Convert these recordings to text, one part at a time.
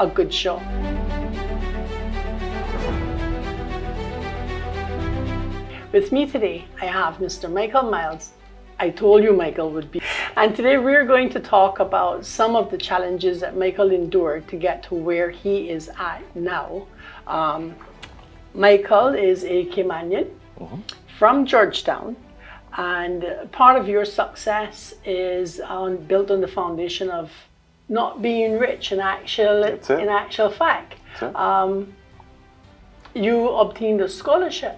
a good show. With me today, I have Mr. Michael Myles. I told you Michael would be. And today we're going to talk about some of the challenges that Michael endured to get to where he is at now. Michael is a Caymanian from Georgetown, and part of your success is built on the foundation of not being rich in actual fact. You obtained a scholarship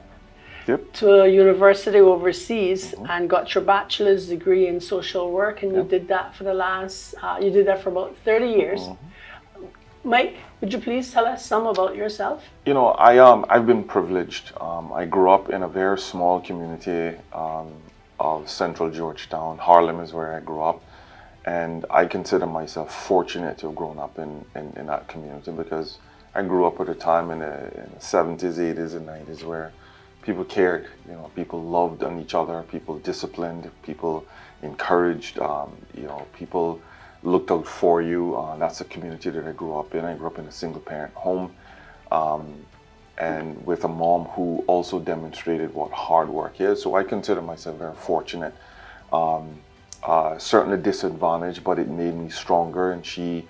to a university overseas and got your bachelor's degree in social work, and you did that for about 30 years. Mike, would you please tell us some about yourself? You know, I've been privileged. I grew up in a very small community of central Georgetown. Harlem is where I grew up, and I consider myself fortunate to have grown up in that community, because I grew up at a time in the 70s, 80s, and 90s where people cared. You know, people loved on each other, people disciplined, people encouraged, you know, people looked out for you. That's the community that I grew up in. I grew up in a single parent home, and with a mom who also demonstrated what hard work is. So I consider myself very fortunate. Certainly disadvantaged, but it made me stronger. And she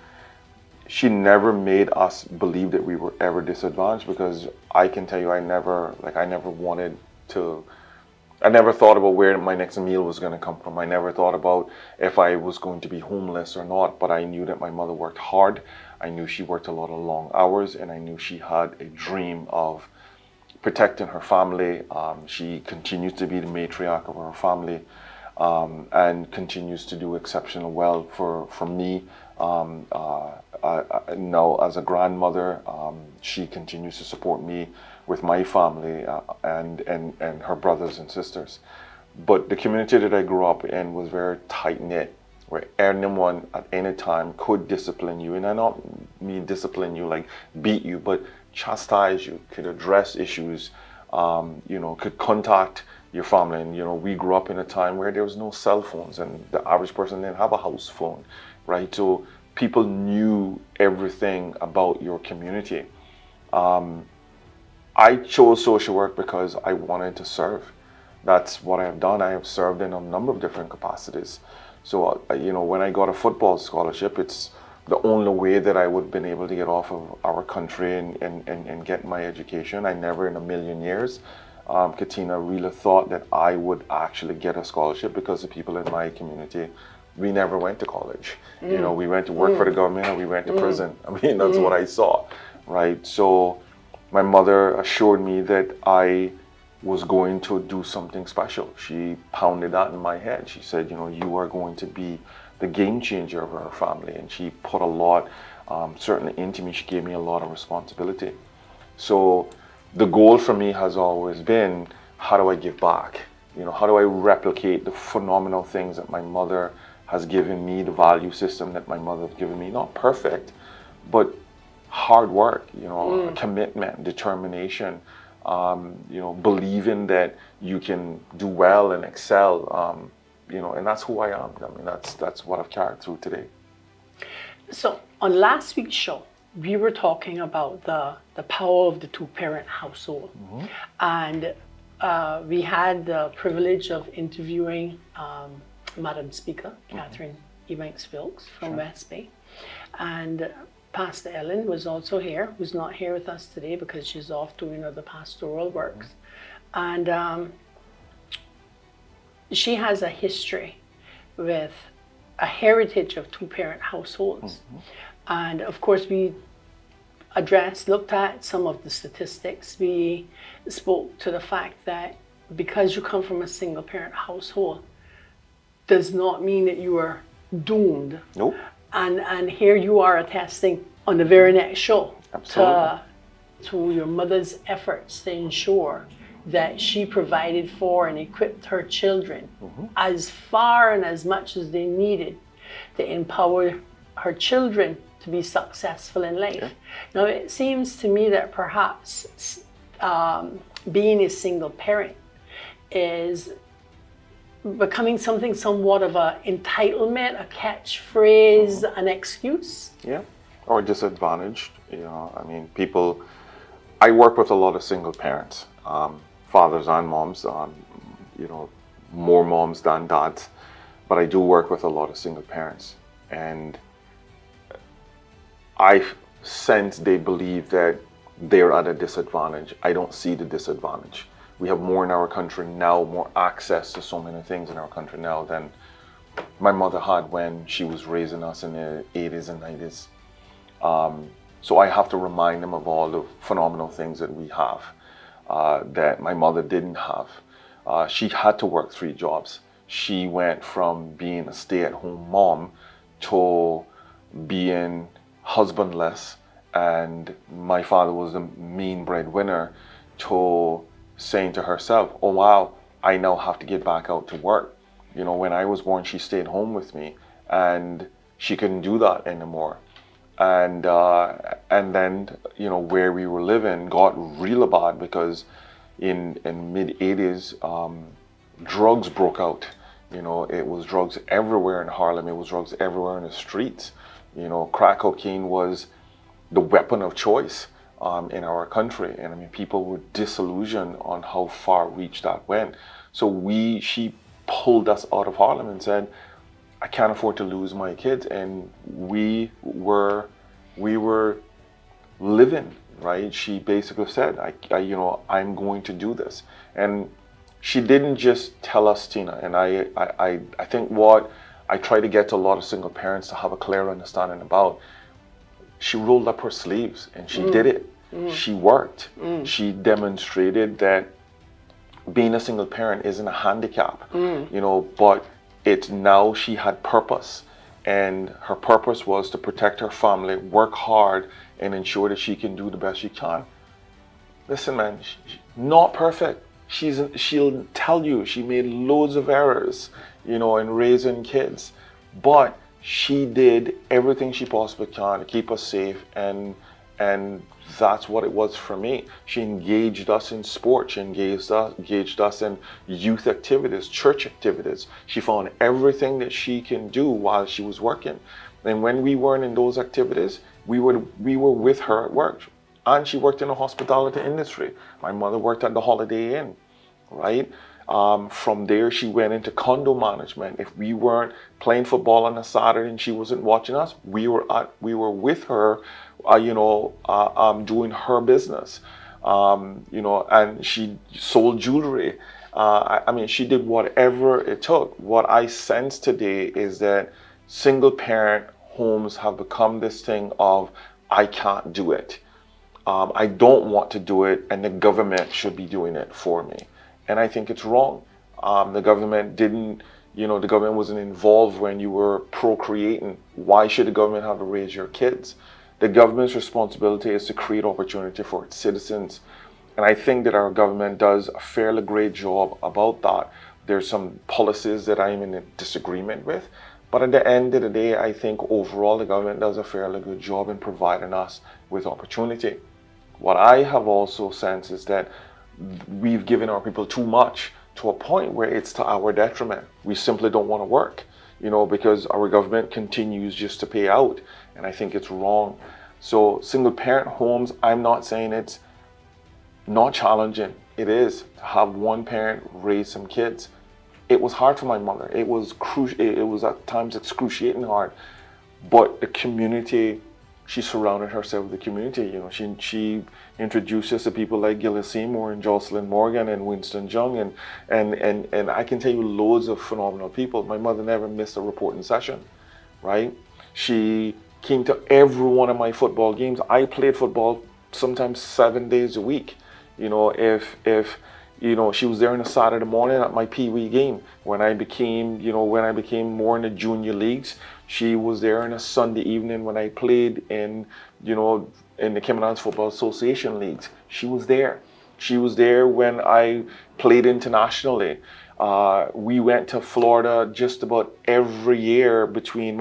never made us believe that we were ever disadvantaged, because I can tell you, I never thought about where my next meal was going to come from. I never thought about if I was going to be homeless or not, but I knew that my mother worked hard. I knew she worked a lot of long hours, and I knew she had a dream of protecting her family. She continues to be the matriarch of our family, and continues to do exceptional well for me. Now as a grandmother, she continues to support me with my family and her brothers and sisters. But the community that I grew up in was very tight-knit, where anyone at any time could discipline you. And I don't mean discipline you like beat you, but chastise you, could address issues, you know, could contact your family. And, you know, we grew up in a time where there was no cell phones, and the average person didn't have a house phone, right? So people knew everything about your community. I chose social work because I wanted to serve. That's what I have done. I have served in a number of different capacities. So, you know, when I got a football scholarship, it's the only way that I would have been able to get off of our country and get my education. I never in a million years, Katina, really thought that I would actually get a scholarship, because the people in my community, we never went to college. You know, we went to work for the government, and we went to prison. I mean, that's what I saw, right? So my mother assured me that I was going to do something special. She pounded that in my head. She said, you know, you are going to be the game changer of our family. And she put a lot, certainly into me. She gave me a lot of responsibility. So the goal for me has always been, how do I give back? You know, how do I replicate the phenomenal things that my mother has given me, the value system that my mother has given me? Not perfect, but hard work, you know, commitment, determination, you know, believing that you can do well and excel, you know, and that's who I am. I mean, that's what I've carried through today. So on last week's show, we were talking about the power of the two-parent household. And we had the privilege of interviewing Madam Speaker, Catherine Ebanks-Wilkes from West Bay. And Pastor Ellen was also here, who's not here with us today because she's off doing other pastoral works. And she has a history with a heritage of two-parent households. And of course, we looked at some of the statistics. We spoke to the fact that because you come from a single-parent household does not mean that you are doomed. Nope. And here you are attesting on the very next show to your mother's efforts to ensure that she provided for and equipped her children as far and as much as they needed to empower her children to be successful in life. Now, it seems to me that perhaps being a single parent is becoming something somewhat of an entitlement, a catchphrase, an excuse. Yeah. or disadvantaged. I mean, people. I work with a lot of single parents, fathers and moms. More moms than dads, but I do work with a lot of single parents, and I sense they believe that they're at a disadvantage. I don't see the disadvantage. We have more in our country now, more access to so many things in our country now than my mother had when she was raising us in the 80s and 90s. So I have to remind them of all the phenomenal things that we have that my mother didn't have. She had to work 3 jobs. She went from being a stay-at-home mom to being husbandless, and my father was the main breadwinner, to saying to herself, oh wow, I now have to get back out to work. When I was born, she stayed home with me, and she couldn't do that anymore. And then, where we were living got real bad because in mid-80s, drugs broke out. It was drugs everywhere in Harlem. It was drugs everywhere in the streets. Crack cocaine was the weapon of choice in our country. And I mean, people were disillusioned on how far reach that went. So she pulled us out of Harlem and said, I can't afford to lose my kids. And we were living, right? She basically said, I'm going to do this. And she didn't just tell us, Tina, and I think what I try to get to a lot of single parents to have a clear understanding about, she rolled up her sleeves and she did it. She worked. She demonstrated that being a single parent isn't a handicap, but now she had purpose. And her purpose was to protect her family, work hard, and ensure that she can do the best she can. Listen, man, not perfect. She'll tell you she made loads of errors, in raising kids. But she did everything she possibly can to keep us safe, and that's what it was for me. She engaged us in sports. She engaged us in youth activities, church activities. She found everything that she can do while she was working. And when we weren't in those activities, we were with her at work. And she worked in the hospitality industry. My mother worked at the Holiday Inn, right? From there, she went into condo management. If we weren't playing football on a Saturday and she wasn't watching us, we were with her, doing her business, and she sold jewelry. I mean, she did whatever it took. What I sense today is that single parent homes have become this thing of, I can't do it. I don't want to do it, and the government should be doing it for me. And I think it's wrong. The government the government wasn't involved when you were procreating. Why should the government have to raise your kids? The government's responsibility is to create opportunity for its citizens. And I think that our government does a fairly great job about that. There's some policies that I'm in a disagreement with. But at the end of the day, I think overall the government does a fairly good job in providing us with opportunity. What I have also sensed is that we've given our people too much to a point where it's to our detriment. We simply don't want to work, because our government continues just to pay out. And I think it's wrong. So single parent homes, I'm not saying it's not challenging. It is to have one parent raise some kids. It was hard for my mother. It was at times excruciating hard. But the community, she surrounded herself with the community. She introduced us to people like Gillis Seymour and Jocelyn Morgan and Winston Jung, and I can tell you loads of phenomenal people. My mother never missed a reporting session, right? She came to every one of my football games. I played football sometimes 7 days a week. If she was there on a Saturday morning at my Pee Wee game. When I became more in the junior leagues, she was there on a Sunday evening when I played in the Caymanian Football Association leagues. She was there. She was there when I played internationally. We went to Florida just about every year between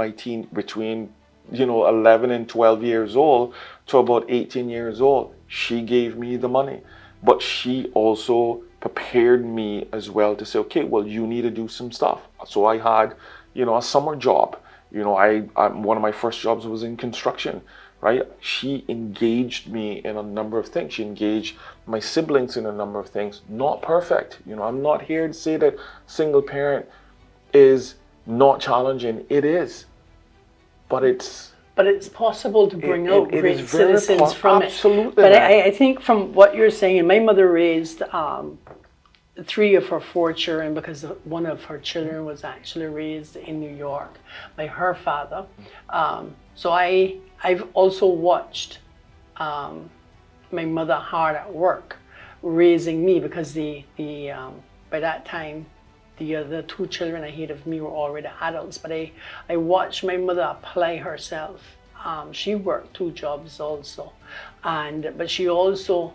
11 and 12 years old to about 18 years old. She gave me the money, but she also prepared me as well to say, okay, well, you need to do some stuff. So I had, a summer job. One of my first jobs was in construction, right? She engaged me in a number of things. She engaged my siblings in a number of things. Not perfect. You know, I'm not here to say that single parent is not challenging. It is. But it's possible to bring out it great is very citizens from absolutely, it. But man. I think from what you're saying, and my mother raised 3 of her 4 children, because one of her children was actually raised in New York by her father. So I've also watched my mother hard at work raising me, because by that time the 2 children ahead of me were already adults. But I watched my mother apply herself. She worked 2 jobs also, but she also,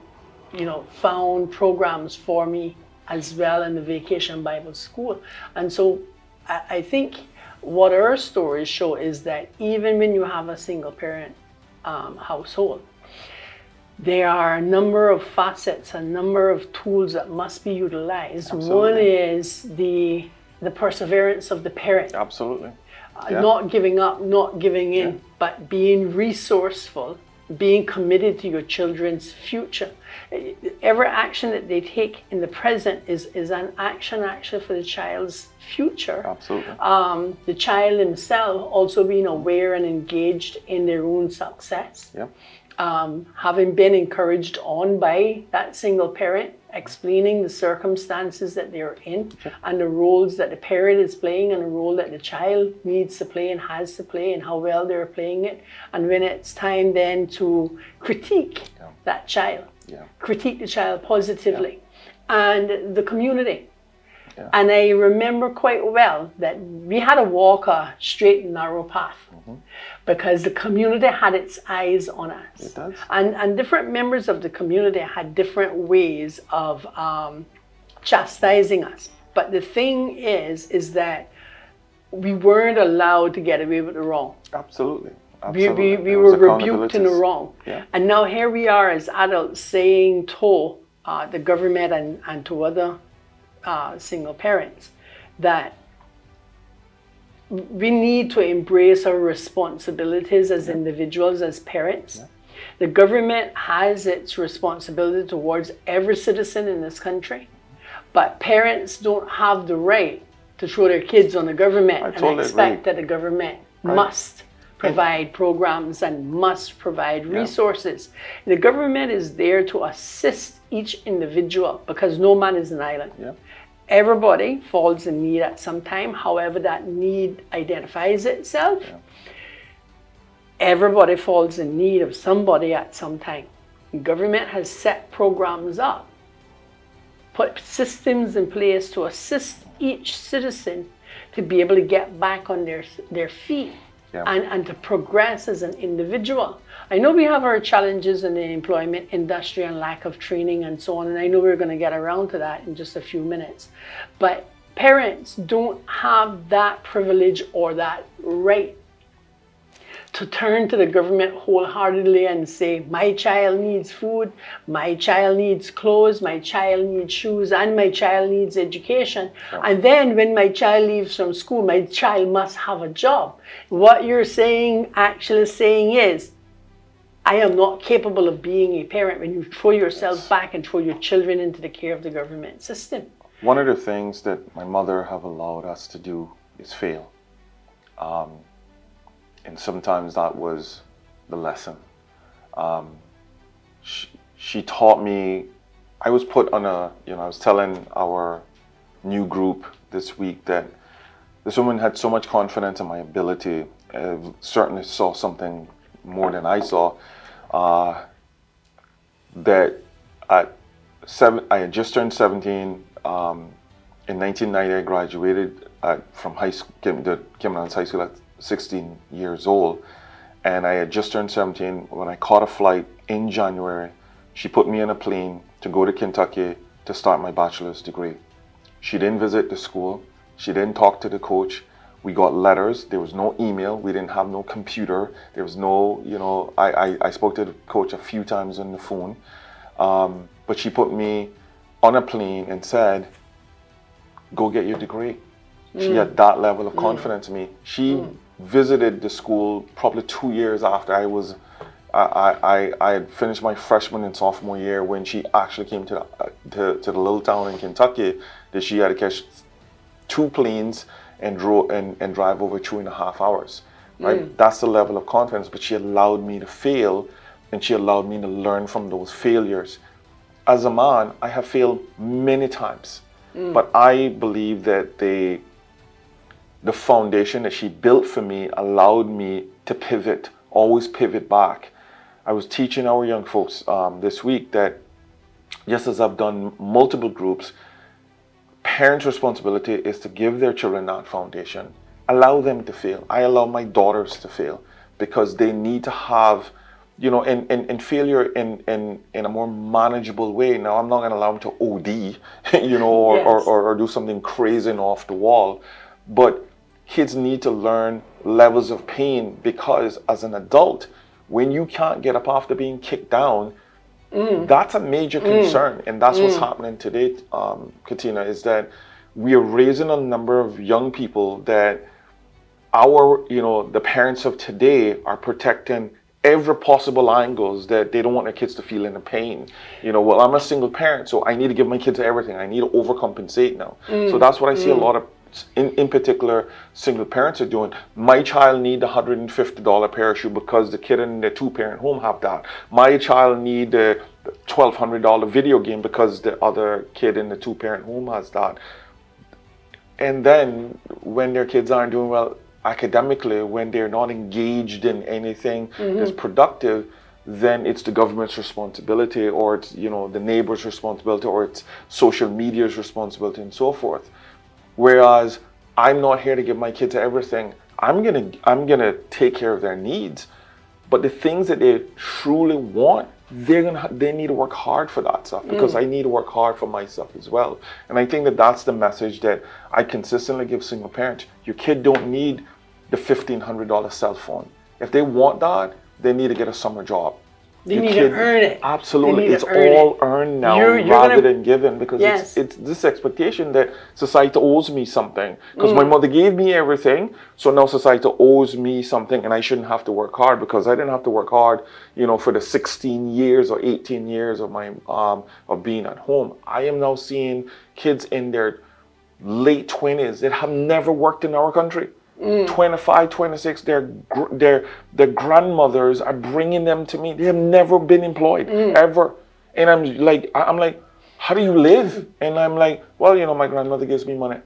you know, found programs for me as well in the Vacation Bible School. And so I think what our stories show is that even when you have a single parent household, there are a number of facets, a number of tools that must be utilized. Absolutely. One is the perseverance of the parent. Absolutely. Not giving up, not giving in, but being resourceful, being committed to your children's future. Every action that they take in the present is an action actually for the child's future. Absolutely. The child himself also being aware and engaged in their own success. Yeah. Having been encouraged on by that single parent, explaining the circumstances that they're in and the roles that the parent is playing and the role that the child needs to play and has to play and how well they're playing it. And when it's time then to critique that child, critique the child positively, and the community. Yeah. And I remember quite well that we had to walk a straight and narrow path because the community had its eyes on us. It does. And different members of the community had different ways of chastising us. But the thing is that we weren't allowed to get away with the wrong. Absolutely. We were rebuked in the wrong. Yeah. And now here we are as adults saying to the government and to other single parents that we need to embrace our responsibilities as individuals, as parents. The government has its responsibility towards every citizen in this country, but parents don't have the right to throw their kids on the government and expect that the government must provide programs and must provide resources. The government is there to assist each individual because no man is an island. Everybody falls in need at some time, however that need identifies itself. Everybody falls in need of somebody at some time. The government has set programs up, put systems in place to assist each citizen to be able to get back on their feet and to progress as an individual. I know we have our challenges in the employment industry and lack of training and so on, and I know we're going to get around to that in just a few minutes. But parents don't have that privilege or that right to turn to the government wholeheartedly and say, my child needs food, my child needs clothes, my child needs shoes, and my child needs education. And then when my child leaves from school, my child must have a job. What you're actually saying is, I am not capable of being a parent when you throw yourself back and throw your children into the care of the government system. One of the things that my mother have allowed us to do is fail. And sometimes that was the lesson. She taught me, I was put on I was telling our new group this week that this woman had so much confidence in my ability, certainly saw something more than I saw, that I had just turned 17. In 1990, I graduated from high school, Caymanian High School at 16 years old, and I had just turned 17 when I caught a flight in January. She put me in a plane to go to Kentucky to start my bachelor's degree. She didn't visit the school. She didn't talk to the coach. We got letters. There was no email. We didn't have no computer. There was no, I spoke to the coach a few times on the phone. But she put me on a plane and said, go get your degree. She had that level of confidence in me. She visited the school probably 2 years after I was I had finished my freshman and sophomore year when she actually came to the little town in Kentucky that she had to catch 2 planes and drive over 2.5 hours. Right? That's the level of confidence. But she allowed me to fail, and she allowed me to learn from those failures. As a man, I have failed many times, but I believe that the foundation that she built for me allowed me to pivot, always pivot back. I was teaching our young folks this week that just as I've done multiple groups, parents' responsibility is to give their children that foundation. Allow them to fail. I allow my daughters to fail because they need to have, you know, and failure in a more manageable way. Now, I'm not going to allow them to OD, you know, or do something crazy and off the wall. But kids need to learn levels of pain because as an adult, when you can't get up after being kicked down, that's a major concern. And that's what's happening today, Katina, is that we are raising a number of young people that the parents of today are protecting every possible angles that they don't want their kids to feel any pain. You know, well, I'm a single parent, so I need to give my kids everything. I need to overcompensate now. So that's what I see a lot of, in particular, single parents are doing. My child need a $150 parachute because the kid in the 2-parent home have that. My child need a $1,200 video game because the other kid in the 2-parent home has that. And then when their kids aren't doing well academically, when they're not engaged in anything that's productive, then it's the government's responsibility, or it's, you know, the neighbor's responsibility, or it's social media's responsibility, and so forth. Whereas I'm not here to give my kids everything. I'm gonna take care of their needs, but the things that they truly want, they need to work hard for that stuff, because I need to work hard for my stuff as well. And I think that that's the message that I consistently give single parents. Your kid don't need the $1,500 cell phone. If they want that, they need to get a summer job. They need to earn it. Absolutely. It's all earned now rather than given, because it's this expectation that society owes me something. Because my mother gave me everything, so now society owes me something, and I shouldn't have to work hard because I didn't have to work hard, you know, for the 16 years or 18 years of my of being at home. I am now seeing kids in their late 20s that have never worked in our country. 25, 26, their grandmothers are bringing them to me. They have never been employed, ever. And I'm like, how do you live? And I'm like, well, you know, my grandmother gives me money.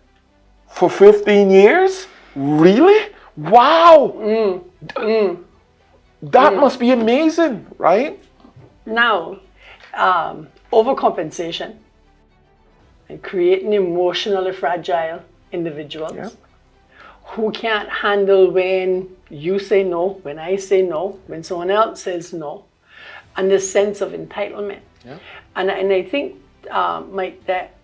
For 15 years? Really? Wow! That must be amazing, right? Now, overcompensation and creating emotionally fragile individuals who can't handle when you say no, when I say no, when someone else says no, and this sense of entitlement. And I think, Mike, that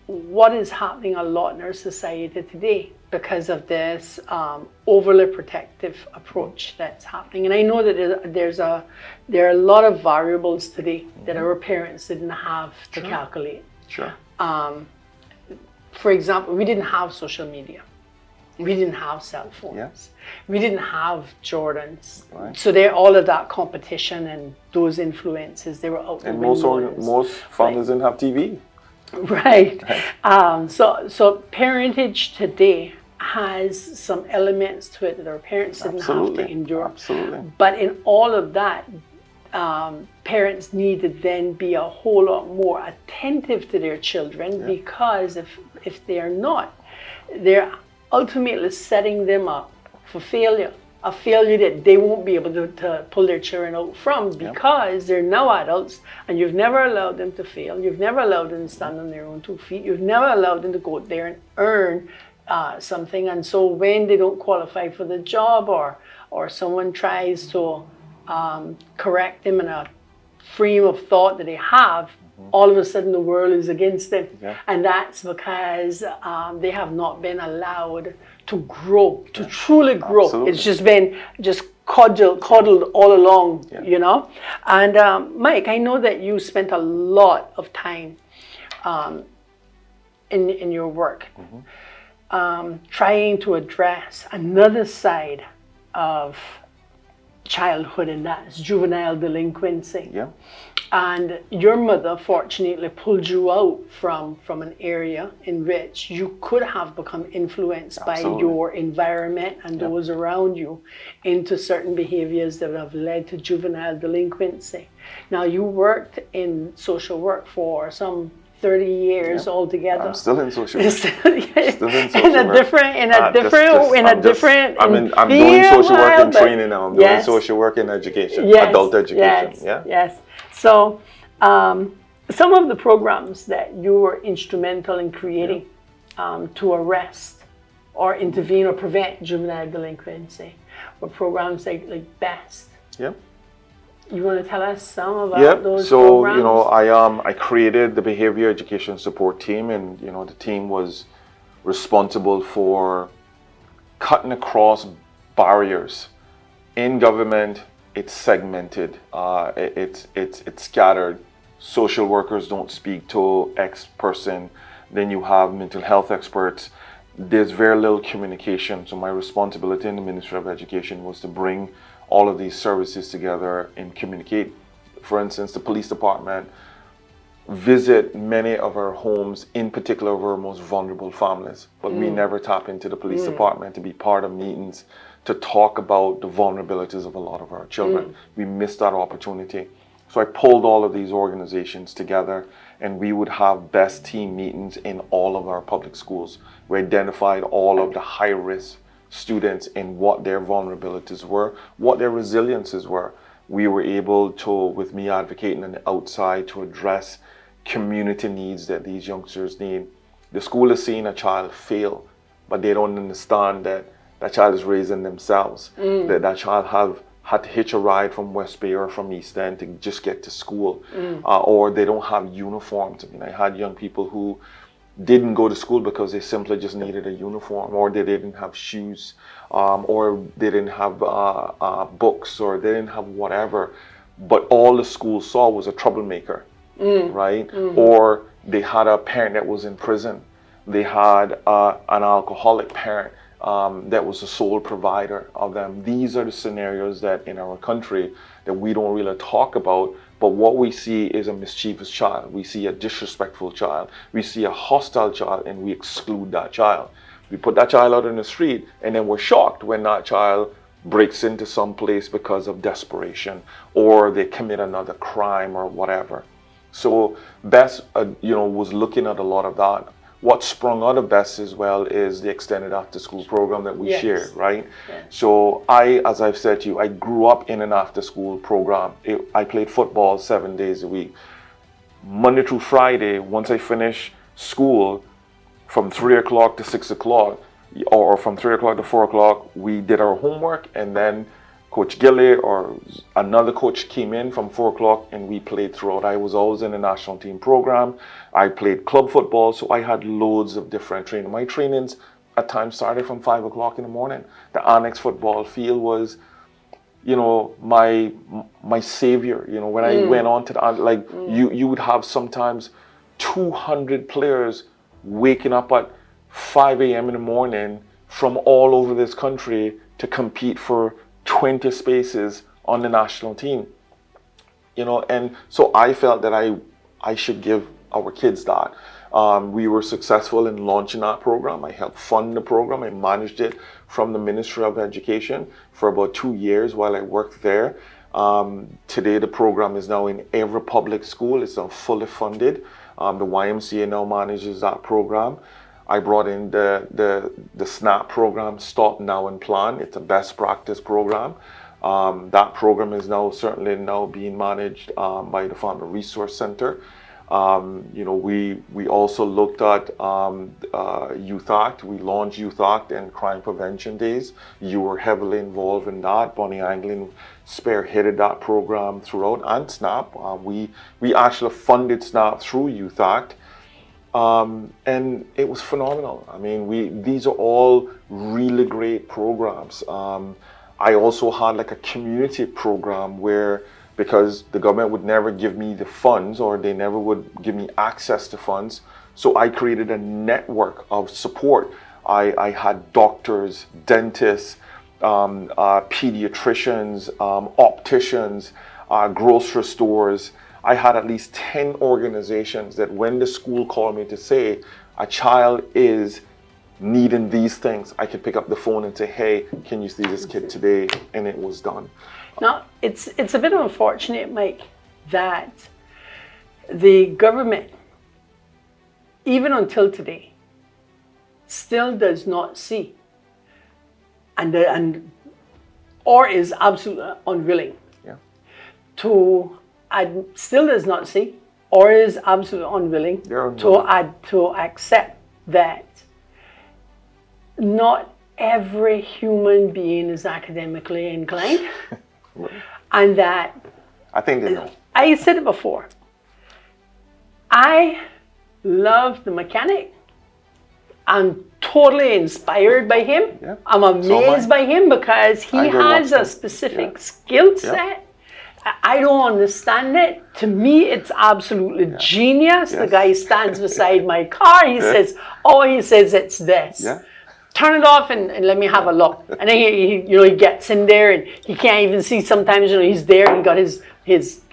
what is happening a lot in our society today because of this overly protective approach that's happening. And I know that there are a lot of variables today that our parents didn't have to calculate. For example, we didn't have social media. We didn't have cell phones. We didn't have Jordans. So all of that competition and those influences, they were out the window. And most families didn't have TV. So parentage today has some elements to it that our parents didn't have to endure. But in all of that, parents need to then be a whole lot more attentive to their children, because if they are not, they're ultimately setting them up for failure, a failure that they won't be able to pull their children out from, because they're now adults and you've never allowed them to fail. You've never allowed them to stand on their own 2 feet. You've never allowed them to go out there and earn something. And so when they don't qualify for the job, or someone tries to correct them in a frame of thought that they have, all of a sudden the world is against them. And that's because they have not been allowed to grow, to truly grow. It's just been coddled all along, you know. And Mike, I know that you spent a lot of time in your work trying to address another side of childhood, and that's juvenile delinquency. Yeah. And your mother fortunately pulled you out from an area in which you could have become influenced Absolutely. by your environment and Yeah. those around you into certain behaviors that have led to juvenile delinquency. Now, you worked in social work for some 30 years Yeah. altogether. I'm still in social work. Still in social a work. different I'm doing social work and training now. I'm doing yes. social work and education, Yes, adult education. yes, Yeah. yes. So some of the programs that you were instrumental in creating to arrest or intervene or prevent juvenile delinquency were programs like BEST. Yeah. You want to tell us some about those so programs? you know, I created the behavior education support team, and you know, the team was responsible for cutting across barriers in government. It's segmented, it's scattered. Social workers don't speak to X person, then you have mental health experts. There's very little communication. So my responsibility in the Ministry of Education was to bring all of these services together and communicate. For instance, the police department visit many of our homes, in particular of our most vulnerable families, but we never tap into the police department to be part of meetings to talk about the vulnerabilities of a lot of our children. We missed that opportunity. So I pulled all of these organizations together, and we would have BEST team meetings in all of our public schools. We identified all of the high-risk students and what their vulnerabilities were, what their resiliences were. We were able to, with me advocating on the outside, to address community needs that these youngsters need. The school is seeing a child fail, but they don't understand that that child is raising themselves, that child had to hitch a ride from West Bay or from East End to just get to school, or they don't have uniforms. I mean, I had young people who didn't go to school because they simply just needed a uniform, or they didn't have shoes, or they didn't have books, or they didn't have whatever. But all the school saw was a troublemaker, right? Or they had a parent that was in prison. They had an alcoholic parent that was the sole provider of them. These are the scenarios that in our country that we don't really talk about, but what we see is a mischievous child. We see a disrespectful child. We see a hostile child, and we exclude that child. We put that child out in the street, and then we're shocked when that child breaks into some place because of desperation, or they commit another crime or whatever. So BEST, was looking at a lot of that. What sprung out of BEST as well is the extended after school program that we shared, right? Yes. So as I've said to you, I grew up in an after school program. I played football 7 days a week. Monday through Friday, once I finished school, from 3 o'clock to 6 o'clock, or from 3 o'clock to 4 o'clock, we did our homework, and then Coach Gilly or another coach came in from 4 o'clock, and we played throughout. I was always in the national team program. I played club football, so I had loads of different training. My trainings at times started from 5 o'clock in the morning. The annex football field was, my savior. When I went on to you would have sometimes 200 players waking up at 5 a.m. in the morning from all over this country to compete for 20 spaces on the national team, and so I felt that I should give our kids that. We were successful in launching that program. I helped fund the program. I managed it from the Ministry of Education for about 2 years while I worked there. Today the program is now in every public school. It's now fully funded. The YMCA now manages that program. I brought in the SNAP program, Stop Now and Plan. It's a best practice program. That program is certainly being managed by the Farmer Resource Center. We also looked at Youth Act. We launched Youth Act and Crime Prevention Days. You were heavily involved in that. Bonnie Anglin spearheaded that program throughout, and SNAP. We actually funded SNAP through Youth Act. And it was phenomenal. I mean, these are all really great programs. I also had like a community program where, because the government would never give me the funds, or they never would give me access to funds, so I created a network of support. I had doctors, dentists, pediatricians, opticians, grocery stores. I had at least 10 organizations that when the school called me to say a child is needing these things, I could pick up the phone and say, hey, can you see this kid today? And it was done. Now, it's a bit unfortunate, Mike, that the government, even until today, still does not see or is absolutely unwilling still does not see or is absolutely unwilling to accept that not every human being is academically inclined. And that I think they know. I said it before. I love the mechanic. I'm totally inspired by him. Yeah. I'm amazed by him because he has a specific skill set. I don't understand it. To me, it's absolutely genius. The guy stands beside my car. He says, it's this. Yeah. Turn it off and let me have a look. And then he gets in there and he can't even see sometimes, he's there and he got his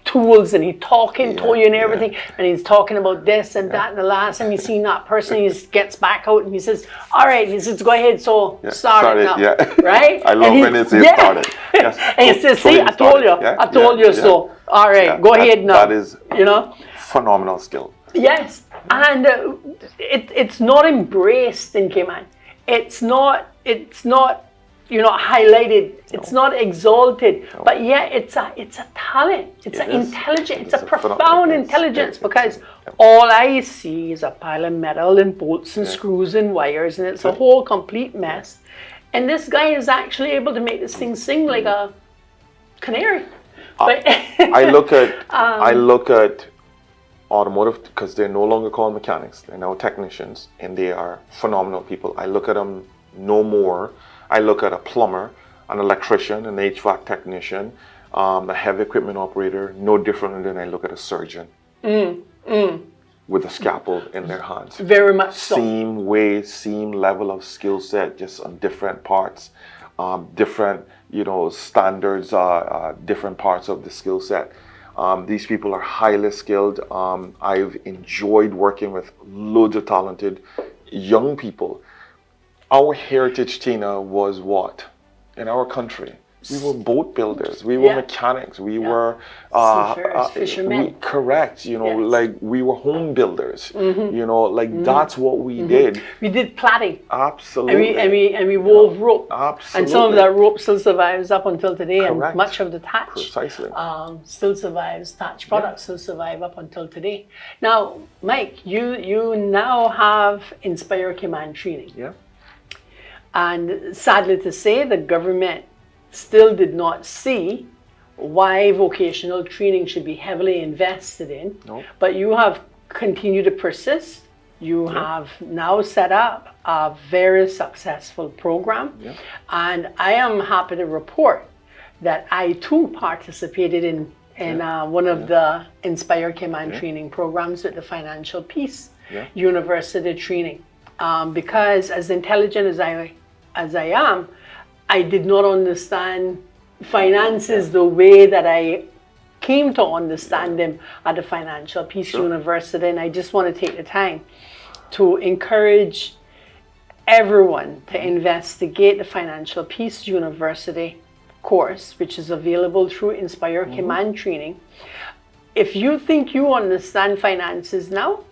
tools and he's talking to you and everything. And he's talking about this and that. And the last time he's seen that person, he gets back out and he says, all right, he says, go ahead, so start it now. Yeah. Right? I love when they say start it. Yes. And he says, see, I told you, so all right, go ahead now. That is phenomenal skill. Yes. And it's not embraced in Cayman. It's not highlighted. It's not exalted. But yet it's a talent. It's an intelligence. It's a profound intelligence because all I see is a pile of metal and bolts and screws and wires, and it's a whole complete mess. And this guy is actually able to make this thing sing like a canary. I look at automotive because they're no longer called mechanics. They're now technicians, and they are phenomenal people. I look at them no more. I look at a plumber, an electrician, an HVAC technician, a heavy equipment operator, no different than I look at a surgeon with a scalpel in their hands. Very much so. Same way, same level of skill set, just on different parts, different standards, different parts of the skill set. These people are highly skilled. I've enjoyed working with loads of talented young people. Our heritage, Tina, was what? In our country, we were boat builders, we were mechanics, we were fishermen. Correct. Like we were home builders. That's what we did. We did plaiting. Absolutely. And we wove rope. Absolutely. And some of that rope still survives up until today. Correct. And much of the thatch precisely still survives. Thatch products still survive up until today. Now, Mike, you now have Inspire Cayman Training. Yeah. And sadly to say, the government still did not see why vocational training should be heavily invested in. No. But you have continued to persist. You have now set up a very successful program. Yeah. And I am happy to report that I too participated in one of the Inspire Cayman Training programs with the Financial Peace University training. Because as intelligent as I am, I did not understand finances the way that I came to understand them at the Financial Peace University. And I just want to take the time to encourage everyone to investigate the Financial Peace University course, which is available through Inspire Cayman Training. If you think you understand finances now,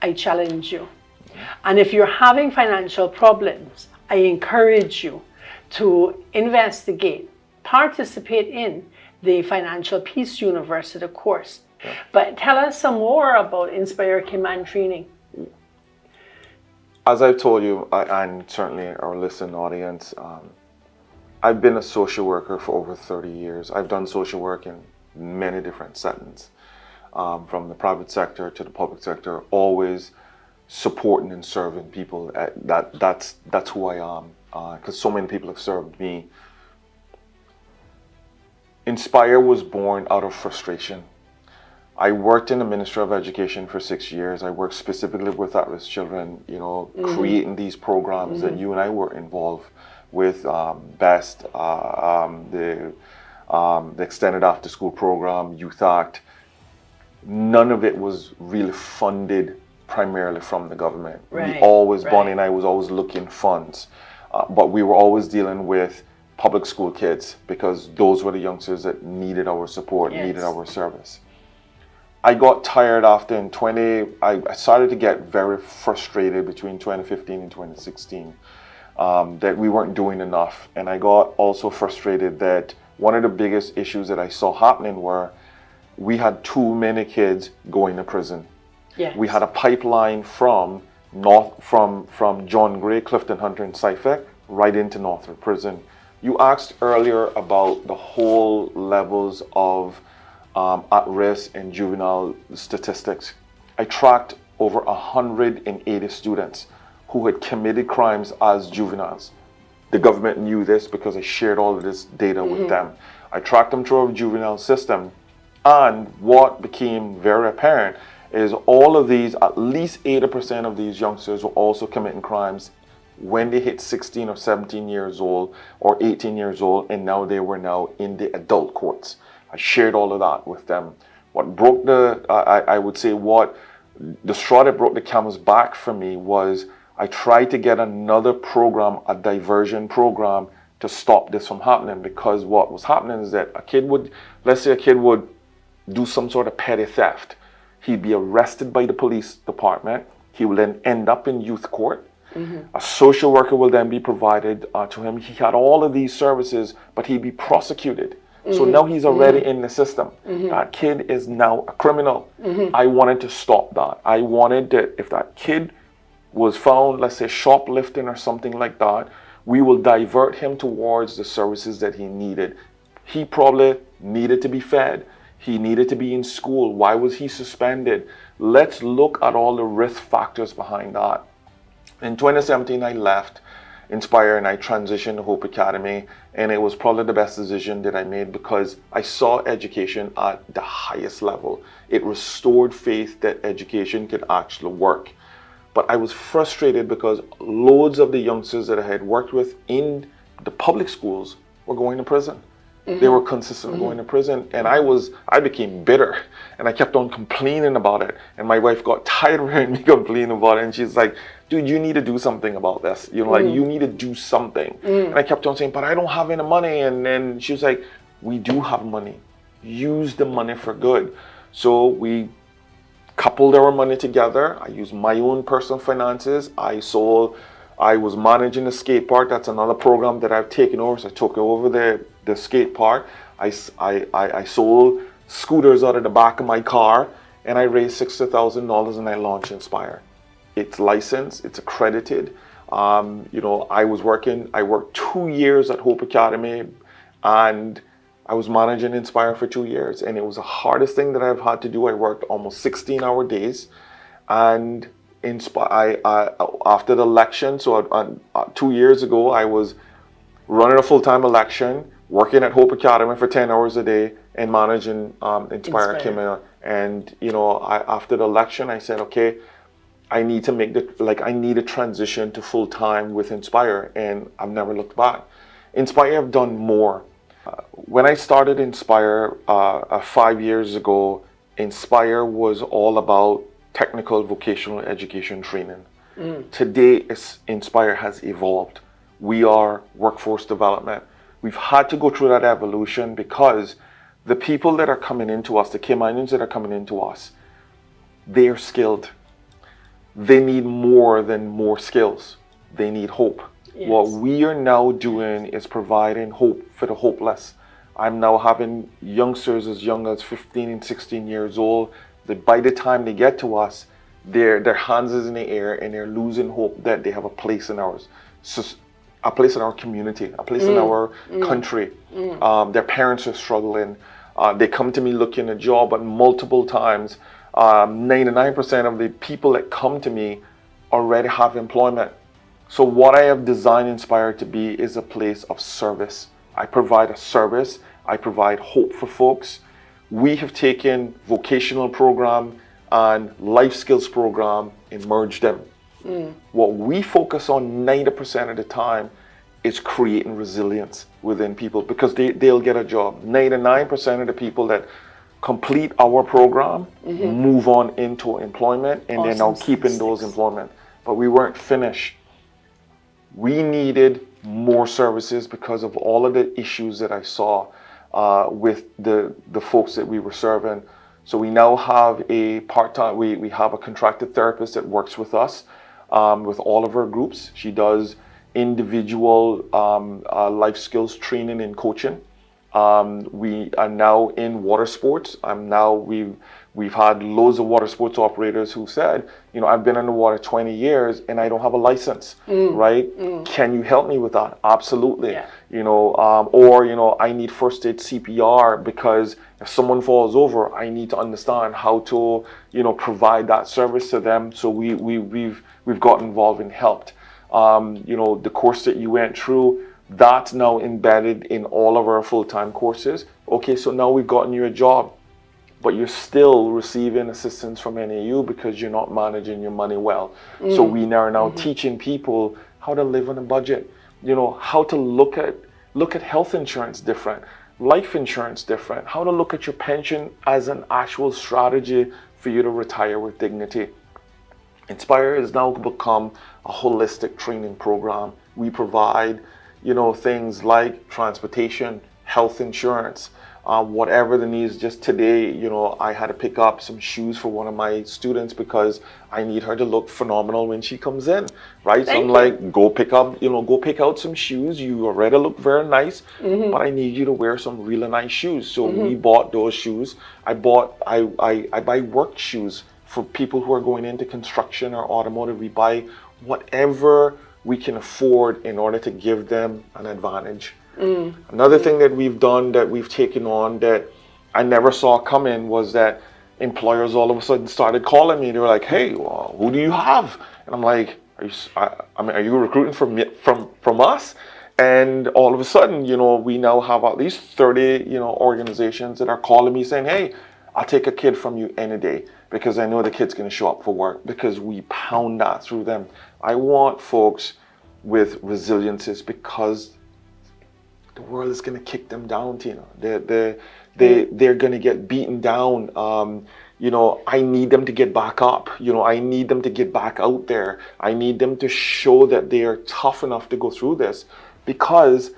I challenge you. And if you're having financial problems, I encourage you to investigate, participate in the Financial Peace University course. Yeah. But tell us some more about Inspire Cayman Training. As I've told you, and certainly our listening audience, I've been a social worker for over 30 years. I've done social work in many different settings, from the private sector to the public sector, always supporting and serving people. That's who I am, because so many people have served me. Inspire was born out of frustration. I worked in the Ministry of Education for 6 years. I worked specifically with at-risk children, creating these programs that you and I were involved with BEST, the Extended After School Program, Youth Act. None of it was really funded primarily from the government. Right, We always, right. Bonnie and I was always looking funds, but we were always dealing with public school kids because those were the youngsters that needed our support, Yes. needed our service. I got tired after I started to get very frustrated between 2015 and 2016 that we weren't doing enough. And I got also frustrated that one of the biggest issues that I saw happening were we had too many kids going to prison. Yes. We had a pipeline from John Gray, Clifton Hunter, and Suffolk right into Northwood Prison. You asked earlier about the whole levels of at-risk and juvenile statistics. I tracked over 180 students who had committed crimes as juveniles. The government knew this because I shared all of this data with them. I tracked them through our juvenile system, and what became very apparent is all of these, at least 80% of these youngsters were also committing crimes when they hit 16 or 17 years old or 18 years old, and now they were now in the adult courts. I shared all of that with them. What broke I would say what the straw that broke the camel's back for me was I tried to get another program, a diversion program, to stop this from happening, because what was happening is that let's say a kid would do some sort of petty theft. He'd be arrested by the police department. He will then end up in youth court. A social worker will then be provided to him. He had all of these services, but he'd be prosecuted. So now he's already in the system. That kid is now a criminal. I wanted to stop that. I wanted that if that kid was found, let's say, shoplifting or something like that, we will divert him towards the services that he needed. He probably needed to be fed. He needed to be in school. Why was he suspended? Let's look at all the risk factors behind that. In 2017, I left Inspire and I transitioned to Hope Academy, and it was probably the best decision that I made because I saw education at the highest level. It restored faith that education could actually work. But I was frustrated because loads of the youngsters that I had worked with in the public schools were going to prison. They were consistently going to prison, and I became bitter, and I kept on complaining about it. And my wife got tired of hearing me complain about it, and she's like, "Dude, you need to do something about this. Like you need to do something." And I kept on saying, "But I don't have any money." And then she was like, "We do have money. Use the money for good." So we coupled our money together. I used my own personal finances. I was managing the skate park. That's another program that I've taken over. So I took over the skate park. I sold scooters out of the back of my car, and I raised $60,000 and I launched Inspire. It's licensed, it's accredited. I worked 2 years at Hope Academy, and I was managing Inspire for 2 years, and it was the hardest thing that I've had to do. I worked almost 16-hour days, and after the election, so 2 years ago, I was running a full-time election, working at Hope Academy for 10 hours a day, and managing Inspire Cayman. And after the election, I said, okay, I need to transition to full-time with Inspire, and I've never looked back. Inspire have done more. When I started Inspire 5 years ago, Inspire was all about technical vocational education training. Today, Inspire has evolved. We are workforce development. We've had to go through that evolution because the people that are coming into us, the Caymanians that are coming into us, they are skilled. They need more than more skills. They need hope. Yes. What we are now doing is providing hope for the hopeless. I'm now having youngsters as young as 15 and 16 years old that by the time they get to us, their hands is in the air and they're losing hope that they have a place in our community, a place in our country. Their parents are struggling. They come to me looking a job, but multiple times, 99% of the people that come to me already have employment. So what I have designed Inspire to be is a place of service. I provide a service. I provide hope for folks. We have taken vocational program and life skills program and merged them. What we focus on 90% of the time is creating resilience within people, because they'll get a job. 99% of the people that complete our program move on into employment, and they're now keeping those employment. But we weren't finished. We needed more services because of all of the issues that I saw with the folks that we were serving. So we now have a part-time, we have a contracted therapist that works with us with all of our groups. She does individual life skills training and coaching. We are now in water sports. We've had loads of water sports operators who said, I've been in the water 20 years and I don't have a license, right? Can you help me with that? Absolutely. Yeah. Or I need first aid CPR, because if someone falls over, I need to understand how to, provide that service to them. So we've got involved and helped. The course that you went through, that's now embedded in all of our full-time courses. Okay, so now we've gotten you a job, but you're still receiving assistance from NAU because you're not managing your money well. So we are now teaching people how to live on a budget, how to look at health insurance different, life insurance different, how to look at your pension as an actual strategy for you to retire with dignity. Inspire has now become a holistic training program. We provide things like transportation, health insurance, whatever the needs. Just today, I had to pick up some shoes for one of my students because I need her to look phenomenal when she comes in, right? So I'm like, go pick out some shoes. You already look very nice, but I need you to wear some really nice shoes. So we bought those shoes. I buy work shoes for people who are going into construction or automotive. We buy whatever we can afford in order to give them an advantage. Another thing that we've done, that we've taken on, that I never saw coming, was that employers all of a sudden started calling me. They were like, "Hey, who do you have?" And I'm like, "Are you recruiting from us?" And all of a sudden, we now have at least 30, organizations that are calling me saying, "Hey, I'll take a kid from you any day, because I know the kid's going to show up for work," because we pound that through them. I want folks with resiliences, because the world is going to kick them down, Tina. They're going to get beaten down. I need them to get back up. I need them to get back out there. I need them to show that they are tough enough to go through this, because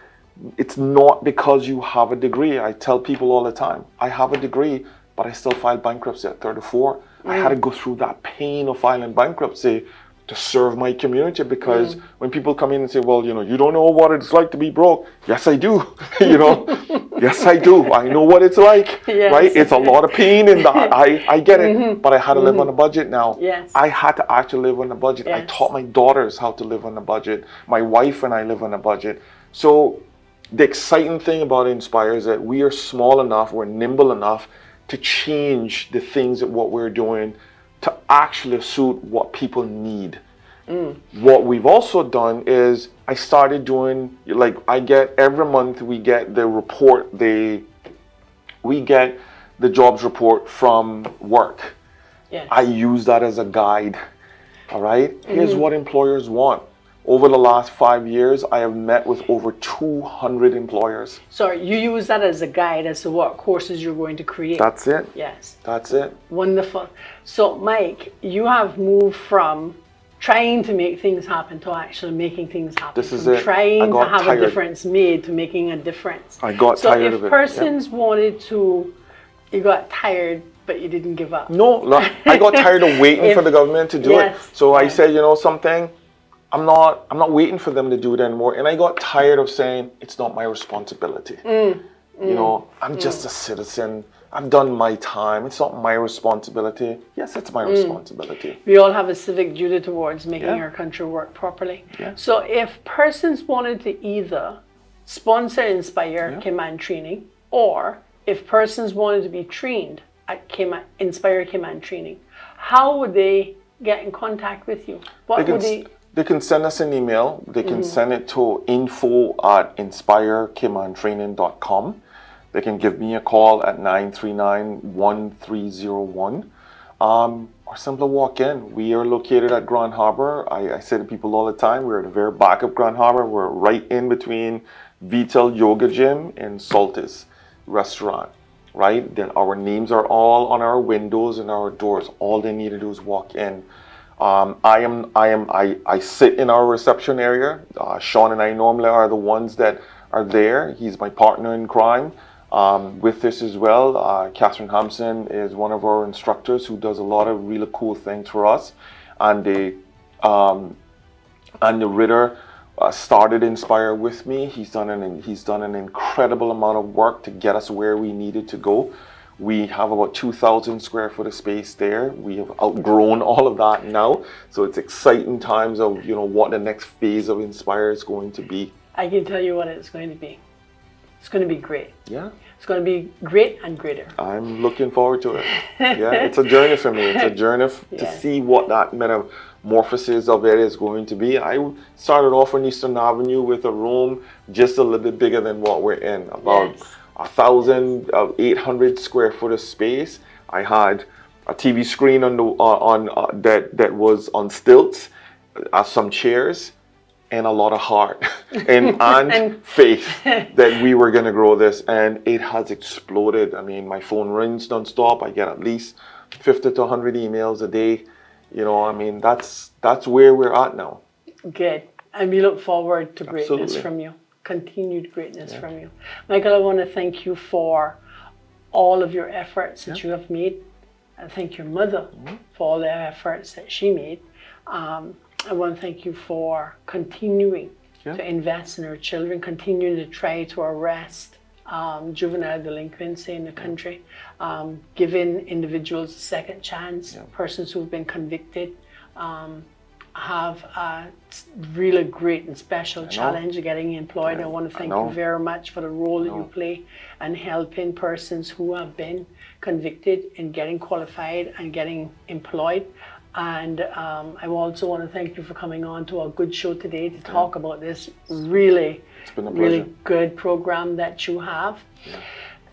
it's not because you have a degree. I tell people all the time, I have a degree, but I still filed bankruptcy at 34. I had to go through that pain of filing bankruptcy to serve my community, because when people come in and say, "Well, you don't know what it's like to be broke." Yes, I do. Yes, I do. I know what it's like, right? It's a lot of pain in that. I get it, but I had to live on a budget now. Yes. I had to actually live on a budget. Yes. I taught my daughters how to live on a budget. My wife and I live on a budget. So the exciting thing about Inspire is that we are small enough, we're nimble enough to change the things that what we're doing to actually suit what people need. What we've also done is I started doing, every month we get the report, we get the jobs report from work. Yes. I use that as a guide, all right? Here's what employers want. Over the last 5 years, I have met with over 200 employers. So you use that as a guide as to what courses you're going to create. That's it. Yes. That's it. Wonderful. So Mike, you have moved from trying to make things happen to actually making things happen. This is it. Trying to have a difference made to making a difference. I got tired of it. So if persons wanted to, you got tired, but you didn't give up. No, I got tired of waiting for the government to do it. So I said, something? I'm not waiting for them to do it anymore. And I got tired of saying, it's not my responsibility. I'm just a citizen. I've done my time. It's not my responsibility. Yes, it's my responsibility. We all have a civic duty towards making our country work properly. Yeah. So if persons wanted to either sponsor Inspire Cayman Training, or if persons wanted to be trained at Inspire Cayman Training, how would they get in contact with you? They can send us an email. They can send it to info@inspirecaymantraining.com. They can give me a call at 939-1301. or simply walk in. We are located at Grand Harbor. I say to people all the time, we're at the very back of Grand Harbor. We're right in between Vital Yoga Gym and Saltis Restaurant, right? Then our names are all on our windows and our doors. All they need to do is walk in. I sit in our reception area. Sean and I normally are the ones that are there. He's my partner in crime. With this as well, Catherine Hampson is one of our instructors who does a lot of really cool things for us. And the Ritter started Inspire with me. He's done an incredible amount of work to get us where we needed to go. We have about 2,000 square foot of space there. We have outgrown all of that now. So it's exciting times of, you know, what the next phase of Inspire is going to be. I can tell you what it's going to be. It's going to be great. Yeah. It's going to be great and greater. I'm looking forward to it. Yeah, it's a journey for me. It's a journey to see what that metamorphosis of it is going to be. I started off on Eastern Avenue with a room just a little bit bigger than what we're in, about 1,800 square foot of space. I had a TV screen on the that was on stilts, some chairs, and a lot of heart and faith that we were going to grow this, and it has exploded. I mean, my phone rings non-stop. I get at least 50 to 100 emails a day. You know, I mean, that's where we're at now. Good. And we look forward to greatness Absolutely. from you. Continued greatness from you. Michael, I want to thank you for all of your efforts that you have made. I thank your mother for all the efforts that she made. I want to thank you for continuing to invest in our children, continuing to try to arrest juvenile delinquency in the country, giving individuals a second chance, persons who've been convicted, have a really great and special challenge of getting employed. I want to thank you very much for the role that you play in helping persons who have been convicted in getting qualified and getting employed. And I also want to thank you for coming on to our good show today to talk about this really good program that you have.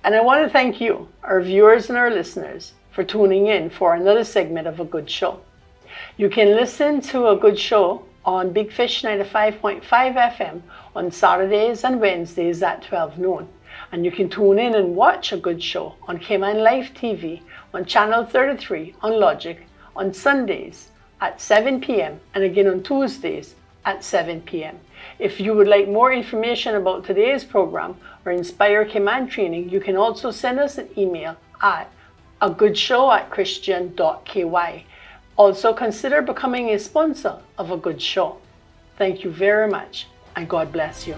And I want to thank you, our viewers and our listeners, for tuning in for another segment of A Good Show. You can listen to A Good Show on Big Fish 95.5 FM on Saturdays and Wednesdays at 12 noon. And you can tune in and watch A Good Show on Cayman Live TV on Channel 33 on Logic on Sundays at 7 p.m. and again on Tuesdays at 7 p.m. If you would like more information about today's program or Inspire Cayman Training, you can also send us an email at agoodshow@christian.ky. Also consider becoming a sponsor of A Good Show. Thank you very much and God bless you.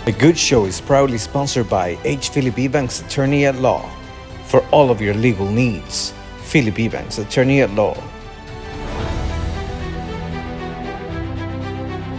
A Good Show is proudly sponsored by H. Philip Ebanks, Attorney at Law. For all of your legal needs, Philip Ebanks, Attorney at Law,